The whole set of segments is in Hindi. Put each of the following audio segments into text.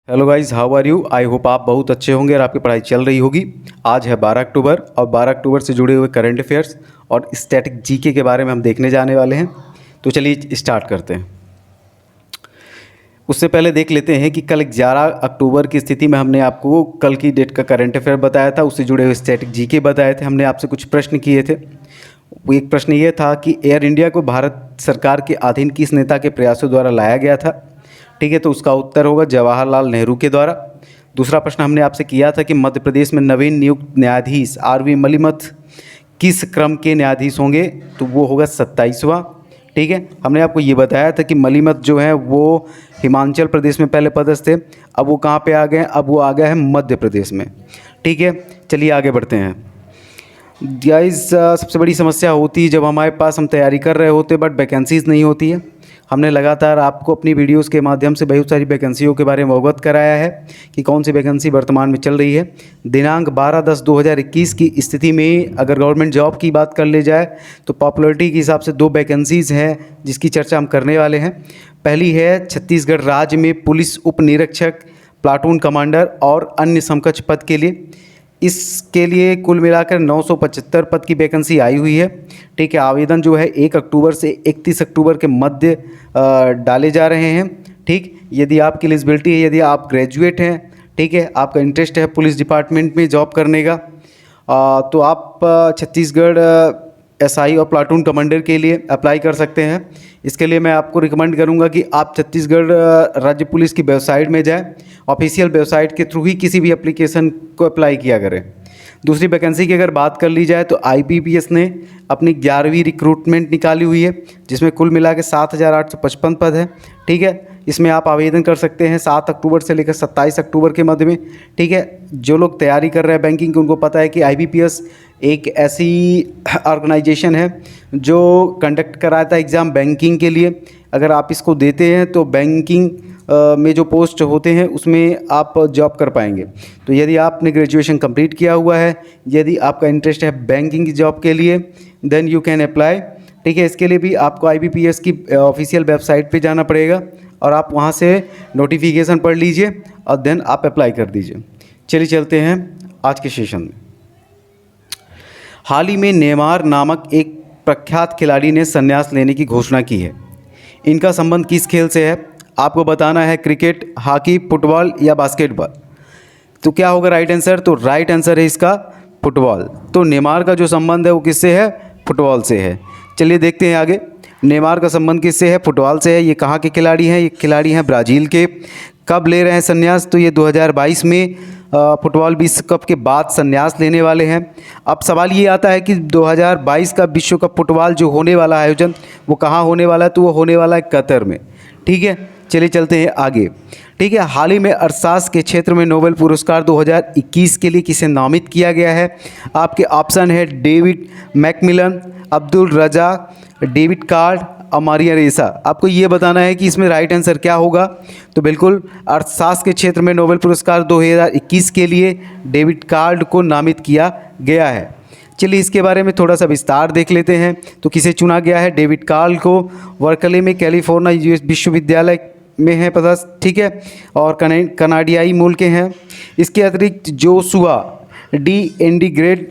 Hello guys, how are you. I hope आप बहुत अच्छे होंगे और आपकी पढ़ाई चल रही होगी। आज है 12 अक्टूबर और 12 अक्टूबर से जुड़े हुए करंट अफेयर्स और स्टैटिक जीके के बारे में हम देखने जाने वाले हैं। तो चलिए स्टार्ट करते हैं। उससे पहले देख लेते हैं कि कल 11 अक्टूबर की स्थिति में हमने आपको कल की डेट का करंट अफेयर बताया था, उससे जुड़े हुए स्टैटिक जीके बताए थे। हमने आपसे कुछ प्रश्न किए थे। वो एक प्रश्न ये था कि एयर इंडिया को भारत सरकार के अधीन किस नेता के प्रयासों द्वारा लाया गया था। ठीक है, तो उसका उत्तर होगा जवाहरलाल नेहरू के द्वारा। दूसरा प्रश्न हमने आपसे किया था कि मध्य प्रदेश में नवीन नियुक्त न्यायाधीश आरवी मलिमथ किस क्रम के न्यायाधीश होंगे, तो वो होगा 27वां। ठीक है, हमने आपको ये बताया था कि मलिमथ जो है वो हिमाचल प्रदेश में पहले पदस्थ थे, अब वो कहाँ पे आ गए, अब वो आ गया है मध्य प्रदेश में। ठीक है, चलिए आगे बढ़ते हैं। गाइस, सबसे बड़ी समस्या होती है जब हमारे पास हम तैयारी कर रहे होते बट वैकेंसीज़ नहीं होती है। हमने लगातार आपको अपनी वीडियोस के माध्यम से बहुत सारी वैकेंसियों के बारे में अवगत कराया है कि कौन सी वैकेंसी वर्तमान में चल रही है। दिनांक 12/10/2021 की स्थिति में अगर गवर्नमेंट जॉब की बात कर ले जाए तो पॉपुलरिटी के हिसाब से 2 वैकेंसीज़ हैं जिसकी चर्चा हम करने वाले हैं। पहली है छत्तीसगढ़ राज्य में पुलिस उप निरीक्षक, प्लाटून कमांडर और अन्य समकक्ष पद के लिए। इसके लिए कुल मिलाकर 975 पद की वैकेंसी आई हुई है। ठीक है, आवेदन जो है 1 अक्टूबर से 31 अक्टूबर के मध्य डाले जा रहे हैं। ठीक, यदि आपकी एलिजिबिलिटी है, यदि आप ग्रेजुएट हैं, ठीक है, आपका इंटरेस्ट है पुलिस डिपार्टमेंट में जॉब करने का, तो आप छत्तीसगढ़ एसआई और प्लाटून कमांडर के लिए अप्लाई कर सकते हैं। इसके लिए मैं आपको रिकमेंड करूंगा कि आप छत्तीसगढ़ राज्य पुलिस की वेबसाइट में जाएं, ऑफिशियल वेबसाइट के थ्रू ही किसी भी एप्लीकेशन को अप्लाई किया करें। दूसरी वैकेंसी की अगर बात कर ली जाए तो आईपीपीएस ने अपनी 11वीं रिक्रूटमेंट निकाली हुई है जिसमें कुल मिला के 7,855 पद है। ठीक है, इसमें आप आवेदन कर सकते हैं 7 अक्टूबर से लेकर 27 अक्टूबर के मध्य में। ठीक है, जो लोग तैयारी कर रहे हैं बैंकिंग की उनको पता है कि आईबीपीएस एक ऐसी ऑर्गेनाइजेशन है जो कंडक्ट कराता है एग्ज़ाम बैंकिंग के लिए। अगर आप इसको देते हैं तो बैंकिंग में जो पोस्ट होते हैं उसमें आप जॉब कर पाएंगे। तो यदि आपने ग्रेजुएशन कंप्लीट किया हुआ है, यदि आपका इंटरेस्ट है बैंकिंग की जॉब के लिए, देन यू कैन अप्लाई। ठीक है, इसके लिए भी आपको आईबीपीएस की ऑफिशियल वेबसाइट पे जाना पड़ेगा और आप वहाँ से नोटिफिकेशन पढ़ लीजिए और देन आप अप्लाई कर दीजिए। चलिए चलते हैं आज के सेशन में। हाल ही में नेमार नामक एक प्रख्यात खिलाड़ी ने संन्यास लेने की घोषणा की है। इनका संबंध किस खेल से है? आपको बताना है क्रिकेट, हॉकी, फुटबॉल या बास्केटबॉल। तो क्या होगा राइट आंसर? तो राइट आंसर है इसका फुटबॉल। तो नेमार का जो संबंध है वो किससे है? फुटबॉल से है। चलिए देखते हैं आगे। नेमार का संबंध किससे है? फुटबॉल से है। ये कहाँ के खिलाड़ी हैं? ये खिलाड़ी हैं ब्राज़ील के। कब ले रहे हैं संन्यास? तो ये 2022 में फुटबॉल विश्व कप के बाद संन्यास लेने वाले हैं। अब सवाल ये आता है कि 2022 का विश्व कप फुटबॉल जो होने वाला आयोजन वो कहाँ होने वाला है? तो वो होने वाला है कतर में। ठीक है, चलिए चलते हैं आगे। ठीक है, हाल ही में अर्थशास्त्र के क्षेत्र में नोबेल पुरस्कार 2021 के लिए किसे नामित किया गया है? आपके ऑप्शन है डेविड मैकमिलन, अब्दुल रजा, डेविड कार्ड और मारिया रेसा। आपको ये बताना है कि इसमें राइट आंसर क्या होगा। तो बिल्कुल अर्थशास्त्र के क्षेत्र में नोबेल पुरस्कार 2021 के लिए डेविड कार्ड को नामित किया गया है। चलिए इसके बारे में थोड़ा सा विस्तार देख लेते हैं। तो किसे चुना गया है? डेविड कार्ल को। वर्कले में कैलिफोर्निया यूएस विश्वविद्यालय में है पता। ठीक है, और कनाडियाई मूल के हैं। इसके अतिरिक्त जोशुआ डी एंडीग्रेड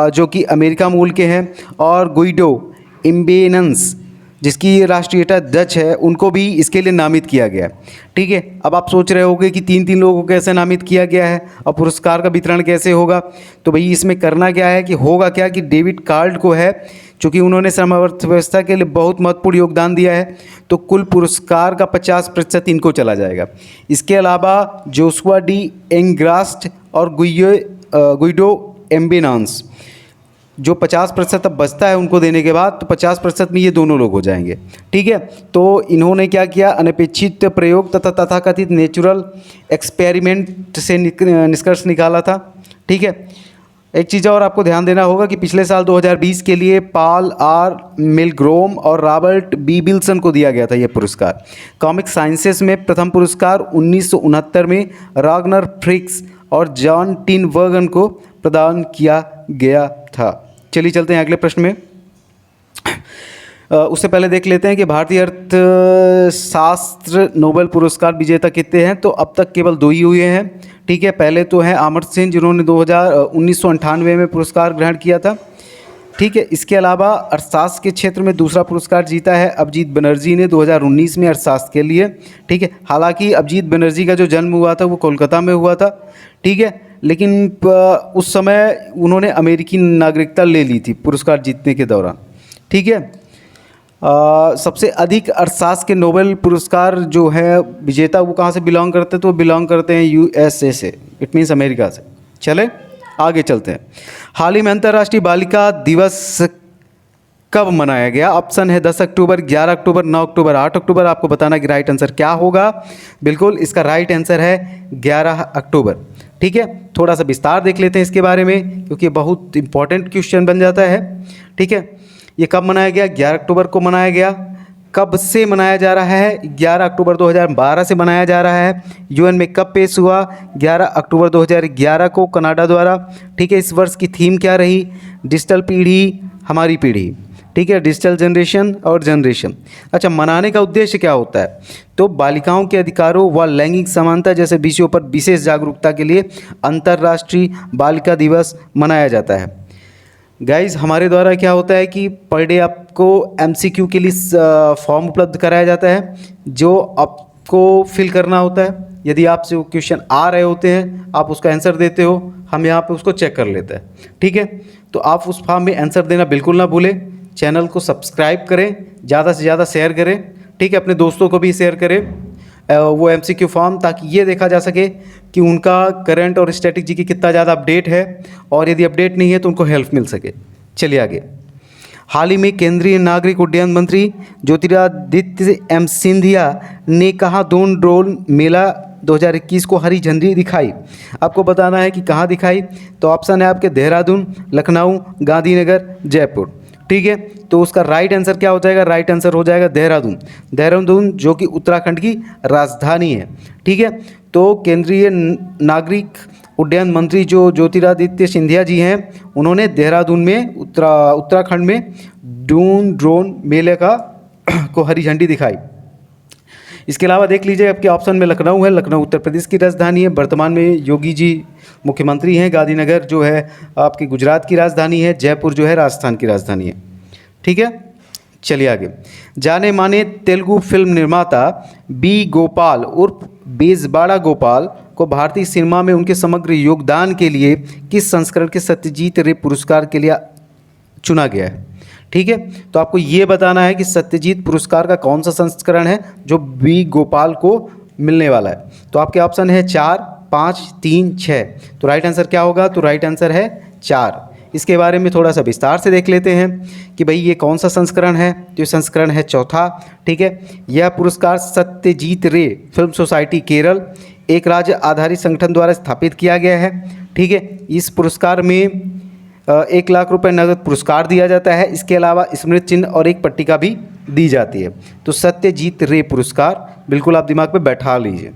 जो कि अमेरिका मूल के हैं, और गुइडो इम्बेनेंस जिसकी राष्ट्रीयता डच है, उनको भी इसके लिए नामित किया गया। ठीक है, अब आप सोच रहे होंगे कि 3-3 लोगों को कैसे नामित किया गया है और पुरस्कार का वितरण कैसे होगा। तो भाई इसमें करना क्या है कि होगा क्या कि डेविड कार्ड को है, चूँकि उन्होंने श्रम अर्थव्यवस्था के लिए बहुत महत्वपूर्ण योगदान दिया है, तो कुल पुरस्कार का 50% इनको चला जाएगा। इसके अलावा जोशुआ डी एंग्रास्ट और गुइडो एम्बिनांस जो 50% अब बचता है उनको देने के बाद, तो 50% में ये दोनों लोग हो जाएंगे। ठीक है, तो इन्होंने क्या किया? अनपेक्षित प्रयोग तथा तथाकथित नेचुरल एक्सपेरिमेंट से निष्कर्ष निकाला था। ठीक है, एक चीज़ और आपको ध्यान देना होगा कि पिछले साल 2020 के लिए पॉल आर मिलग्रोम और रॉबर्ट बी विल्सन को दिया गया था यह पुरस्कार। कॉमिक साइंसेस में प्रथम पुरस्कार 1969 में राग्नर फ्रिक्स और जॉन टिनवर्गन को प्रदान किया गया था। चलिए चलते हैं अगले प्रश्न में। उससे पहले देख लेते हैं कि भारतीय अर्थशास्त्र नोबेल पुरस्कार विजेता कितने हैं। तो अब तक केवल 2 ही हुए हैं। ठीक है, पहले तो हैं अमर्त्य सेन जिन्होंने 1998 में पुरस्कार ग्रहण किया था। ठीक है, इसके अलावा अर्थशास्त्र के क्षेत्र में दूसरा पुरस्कार जीता है अभिजीत बनर्जी ने 2019 में अर्थशास्त्र के लिए। ठीक है, हालांकि अभिजीत बनर्जी का जो जन्म हुआ था वो कोलकाता में हुआ था। ठीक है, लेकिन उस समय उन्होंने अमेरिकी नागरिकता ले ली थी पुरस्कार जीतने के दौरान। ठीक है, सबसे अधिक अर्थशास्त्र के नोबेल पुरस्कार जो है विजेता वो कहाँ से बिलोंग करते हैं, तो बिलोंग करते हैं USA से, इट मीन्स अमेरिका से। चले आगे चलते हैं। हाल ही में अंतर्राष्ट्रीय बालिका दिवस कब मनाया गया? ऑप्शन है 10 अक्टूबर, 11 अक्टूबर, 9 अक्टूबर, 8 अक्टूबर। आपको बताना कि राइट आंसर क्या होगा। बिल्कुल इसका राइट आंसर है 11 अक्टूबर। ठीक है, थोड़ा सा विस्तार देख लेते हैं इसके बारे में, क्योंकि बहुत इंपॉर्टेंट क्वेश्चन बन जाता है। ठीक है, ये कब मनाया गया? 11 अक्टूबर को मनाया गया। कब से मनाया जा रहा है? 11 अक्टूबर 2012 से मनाया जा रहा है। UN में कब पेश हुआ? 11 अक्टूबर 2011 को कनाडा द्वारा। ठीक है, इस वर्ष की थीम क्या रही? डिजिटल पीढ़ी हमारी पीढ़ी। ठीक है, डिजिटल जनरेशन और जनरेशन। अच्छा, मनाने का उद्देश्य क्या होता है? तो बालिकाओं के अधिकारों व लैंगिक समानता जैसे विषयों पर विशेष जागरूकता के लिए अंतर्राष्ट्रीय बालिका दिवस मनाया जाता है। गाइज, हमारे द्वारा क्या होता है कि पर डे आपको MCQ के लिए फॉर्म उपलब्ध कराया जाता है, जो आपको फिल करना होता है। यदि आपसे वो क्वेश्चन आ रहे होते हैं, आप उसका आंसर देते हो, हम यहाँ पे उसको चेक कर लेते हैं। ठीक है, तो आप उस फॉर्म में आंसर देना बिल्कुल ना भूलें। चैनल को सब्सक्राइब करें, ज़्यादा से ज़्यादा शेयर करें। ठीक है, अपने दोस्तों को भी शेयर करें वो MCQ फॉर्म, ताकि ये देखा जा सके कि उनका करंट और स्टैटिक जीके कितना ज़्यादा अपडेट है, और यदि अपडेट नहीं है तो उनको हेल्प मिल सके। चलिए आगे। हाल ही में केंद्रीय नागरिक उड्डयन मंत्री ज्योतिरादित्य सिंधिया ने कहाँ ड्रोन मेला 2021 को हरी झंडी दिखाई? आपको बताना है कि कहाँ दिखाई। तो ऑप्शन है आपके देहरादून, लखनऊ, गांधीनगर, जयपुर। ठीक है, तो उसका राइट आंसर क्या हो जाएगा? राइट आंसर हो जाएगा देहरादून। देहरादून जो कि उत्तराखंड की राजधानी है। ठीक है, तो केंद्रीय नागरिक उड्डयन मंत्री जो ज्योतिरादित्य सिंधिया जी हैं, उन्होंने देहरादून में उत्तराखंड में ड्रोन मेले को हरी झंडी दिखाई। इसके अलावा देख लीजिए आपके ऑप्शन में लखनऊ है। लखनऊ उत्तर प्रदेश की राजधानी है। वर्तमान में योगी जी मुख्यमंत्री हैं। गांधीनगर जो है आपकी गुजरात की राजधानी है। जयपुर जो है राजस्थान की राजधानी है। ठीक है, चलिए आगे। जाने माने तेलुगु फिल्म निर्माता बी गोपाल उर्फ बेजबाड़ा गोपाल को भारतीय सिनेमा में उनके समग्र योगदान के लिए किस संस्करण के सत्यजीत रे पुरस्कार के लिए चुना गया है? ठीक है, तो आपको ये बताना है कि सत्यजीत पुरस्कार का कौन सा संस्करण है जो बी गोपाल को मिलने वाला है। तो आपके ऑप्शन है 4, 5, 3, 6। तो राइट आंसर क्या होगा? तो राइट आंसर है 4। इसके बारे में थोड़ा सा विस्तार से देख लेते हैं कि भाई ये कौन सा संस्करण है। तो ये संस्करण है चौथा। ठीक है, यह पुरस्कार सत्यजीत रे फिल्म सोसाइटी केरल, एक राज्य आधारित संगठन द्वारा स्थापित किया गया है। ठीक है, इस पुरस्कार में 1 लाख रुपए नगद पुरस्कार दिया जाता है। इसके अलावा स्मृति चिन्ह और एक पट्टिका भी दी जाती है। तो सत्यजीत रे पुरस्कार बिल्कुल आप दिमाग में बैठा लीजिए।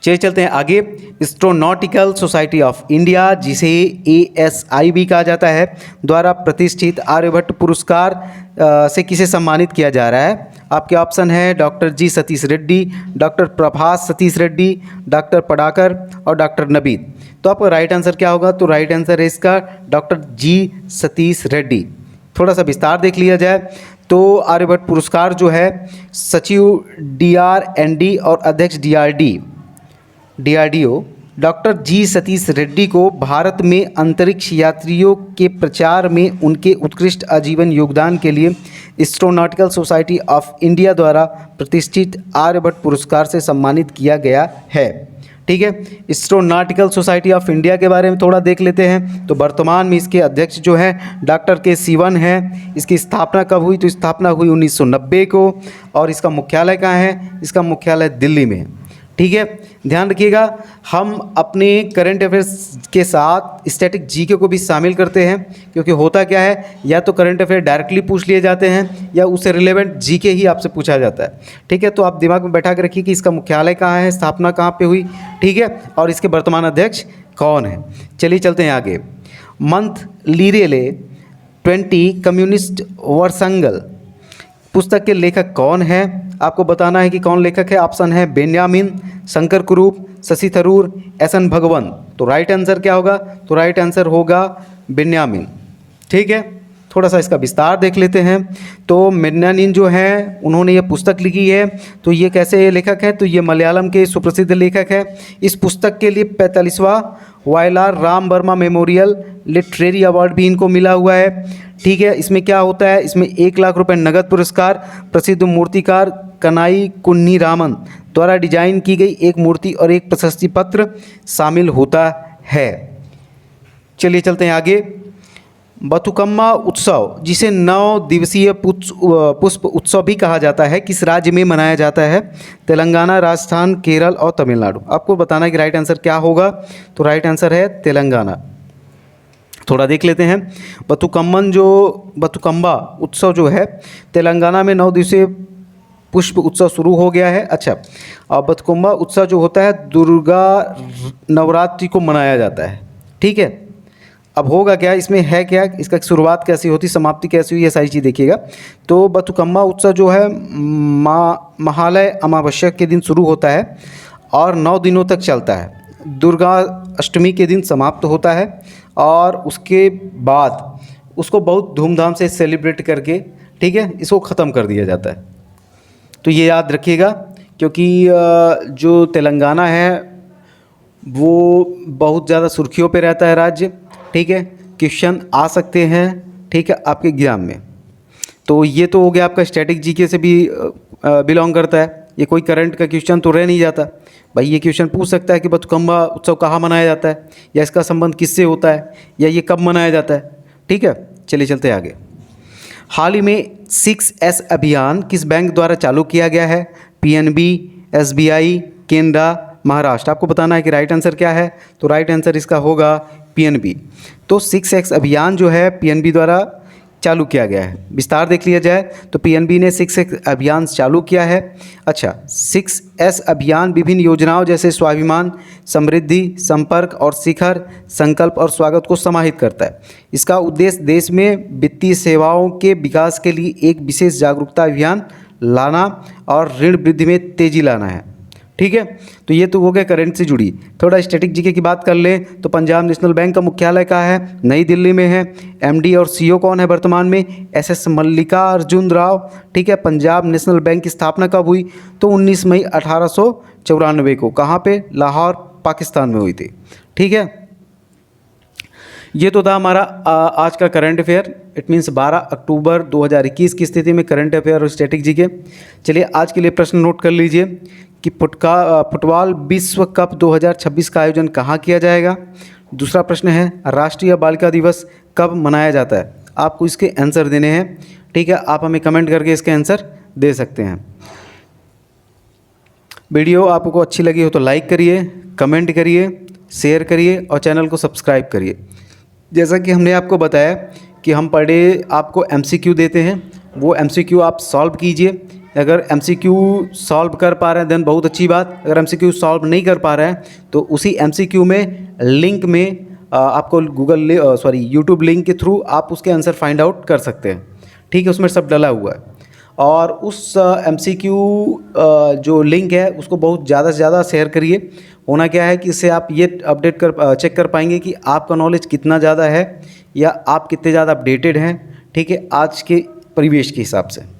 चलिए चलते हैं आगे। एस्ट्रोनॉटिकल सोसाइटी ऑफ इंडिया, जिसे ASI भी कहा जाता है, द्वारा प्रतिष्ठित आर्यभट्ट पुरस्कार से किसे सम्मानित किया जा रहा है? आपके ऑप्शन है डॉक्टर जी सतीश रेड्डी, डॉक्टर प्रभास सतीश रेड्डी, डॉक्टर पडाकर और डॉक्टर नबीद। तो आपका राइट आंसर क्या होगा? तो राइट आंसर है इसका डॉक्टर जी सतीश रेड्डी। थोड़ा सा विस्तार देख लिया जाए तो आर्यभट्ट पुरस्कार जो है सचिव DRND और अध्यक्ष DRDO डॉक्टर जी सतीश रेड्डी को भारत में अंतरिक्ष यात्रियों के प्रचार में उनके उत्कृष्ट आजीवन योगदान के लिए एस्ट्रोनॉटिकल सोसाइटी ऑफ इंडिया द्वारा प्रतिष्ठित आर्यभट्ट पुरस्कार से सम्मानित किया गया है। ठीक है, एस्ट्रोनॉटिकल सोसाइटी ऑफ इंडिया के बारे में थोड़ा देख लेते हैं। तो वर्तमान में इसके अध्यक्ष जो है डॉक्टर के सिवन है। इसकी स्थापना कब हुई? तो स्थापना हुई 1990 को। और इसका मुख्यालय कहाँ है? इसका मुख्यालय दिल्ली में है। ठीक है, ध्यान रखिएगा, हम अपने करंट अफेयर्स के साथ स्टैटिक जीके को भी शामिल करते हैं, क्योंकि होता क्या है, या तो करंट अफेयर डायरेक्टली पूछ लिए जाते हैं या उससे रिलेवेंट जीके ही आपसे पूछा जाता है। ठीक है, तो आप दिमाग में बैठा कर रखिए कि इसका मुख्यालय कहाँ है, स्थापना कहाँ पे हुई। ठीक है, और इसके वर्तमान अध्यक्ष कौन है। चलिए चलते हैं आगे। मंथ लीरेले 20 कम्युनिस्ट वर्संगल पुस्तक के लेखक कौन है? आपको बताना है कि कौन लेखक है। ऑप्शन है बेन्यामिन, शंकर कुरूप, शशि थरूर, एस.एन. भगवन। तो राइट आंसर क्या होगा? तो राइट आंसर होगा बेन्यामिन। ठीक है, थोड़ा सा इसका विस्तार देख लेते हैं। तो बेन्यामिन जो हैं उन्होंने ये पुस्तक लिखी है। तो ये कैसे लेखक है? तो ये मलयालम के सुप्रसिद्ध लेखक है। इस पुस्तक के लिए 45वां Vayalar Rama Varma memorial literary award भी इनको मिला हुआ है। ठीक है, इसमें क्या होता है? इसमें 1 लाख रुपए नगद पुरस्कार, प्रसिद्ध मूर्तिकार कनाई कुन्नी रामन द्वारा डिजाइन की गई एक मूर्ति और एक प्रशस्ति पत्र शामिल होता है। चलिए चलते हैं आगे। बथुकम्मा उत्सव, जिसे 9 दिवसीय पुष्प उत्सव भी कहा जाता है, किस राज्य में मनाया जाता है? तेलंगाना, राजस्थान, केरल और तमिलनाडु। आपको बताना है कि राइट आंसर क्या होगा। तो राइट आंसर है तेलंगाना। थोड़ा देख लेते हैं। बथुकम्मा उत्सव जो है तेलंगाना में 9 दिवसीय पुष्प उत्सव शुरू हो गया है। अच्छा, और बथुकम्मा उत्सव जो होता है दुर्गा नवरात्रि को मनाया जाता है। ठीक है, अब होगा क्या, इसमें है क्या, इसका शुरुआत कैसी होती, समाप्ति कैसी हुई, ये सारी चीज़ देखिएगा। तो बथुकम्मा उत्सव जो है महालय अमावस्या के दिन शुरू होता है और 9 दिनों तक चलता है। दुर्गा अष्टमी के दिन समाप्त होता है और उसके बाद उसको बहुत धूमधाम से सेलिब्रेट करके, ठीक है, इसको ख़त्म कर दिया जाता है। तो ये याद रखिएगा, क्योंकि जो तेलंगाना है वो बहुत ज़्यादा सुर्खियों पे रहता है राज्य। ठीक है, क्वेश्चन आ सकते हैं, ठीक है, आपके एग्जाम में। तो ये तो हो गया आपका स्टैटिक जीके से भी बिलोंग करता है। ये कोई करंट का क्वेश्चन तो रह नहीं जाता भाई। ये क्वेश्चन पूछ सकता है कि बथुकम्मा उत्सव कहाँ मनाया जाता है, या इसका संबंध किससे होता है, या ये कब मनाया जाता है। ठीक है, चलिए चलते आगे। हाल ही में 6S अभियान किस बैंक द्वारा चालू किया गया है? PNB, SBI, Canara, Maharashtra. आपको बताना है कि राइट आंसर क्या है। तो राइट आंसर इसका होगा PNB। तो 6X अभियान जो है PNB द्वारा चालू किया गया है। विस्तार देख लिया जाए तो PNB ने 6X अभियान चालू किया है। अच्छा, 6S अभियान विभिन्न योजनाओं जैसे स्वाभिमान, समृद्धि, संपर्क और शिखर, संकल्प और स्वागत को समाहित करता है। इसका उद्देश्य देश में वित्तीय सेवाओं के विकास के लिए एक विशेष जागरूकता अभियान लाना और ऋण वृद्धि में तेजी लाना है। ठीक है, तो ये तो हो गया करंट से जुड़ी। थोड़ा स्टैटिक जीके की बात कर लें तो पंजाब नेशनल बैंक का मुख्यालय कहाँ है? नई दिल्ली में है। MD और CEO कौन है वर्तमान में? SS मल्लिकार्जुन राव। ठीक है, पंजाब नेशनल बैंक की स्थापना कब हुई? तो 19 मई 1894 को। कहाँ पे? लाहौर, पाकिस्तान में हुई थी। ठीक है, ये तो था हमारा आज का करंट अफेयर। इट मीन्स 12 अक्टूबर 2021 की स्थिति में करंट अफेयर और स्टैटिक जीके। चलिए आज के लिए प्रश्न नोट कर लीजिए कि फुटबॉल विश्व कप 2026 का आयोजन कहाँ किया जाएगा। दूसरा प्रश्न है राष्ट्रीय बालिका दिवस कब मनाया जाता है। आपको इसके आंसर देने हैं। ठीक है, आप हमें कमेंट करके इसके आंसर दे सकते हैं। वीडियो आपको अच्छी लगी हो तो लाइक करिए, कमेंट करिए, शेयर करिए और चैनल को सब्सक्राइब करिए। जैसा कि हमने आपको बताया कि हम पर डे आपको MCQ देते हैं, वो MCQ आप सॉल्व कीजिए। अगर MCQ सॉल्व कर पा रहे हैं देन बहुत अच्छी बात। अगर MCQ सॉल्व नहीं कर पा रहे हैं तो उसी MCQ में लिंक में आपको यूट्यूब लिंक के थ्रू आप उसके आंसर फाइंड आउट कर सकते हैं। ठीक है, उसमें सब डला हुआ है। और उस MCQ जो लिंक है उसको बहुत ज़्यादा से ज़्यादा शेयर करिए। होना क्या है कि इससे आप ये चेक कर पाएंगे कि आपका नॉलेज कितना ज़्यादा है या आप कितने ज़्यादा अपडेटेड हैं। ठीक है, आज के परिवेश के हिसाब से।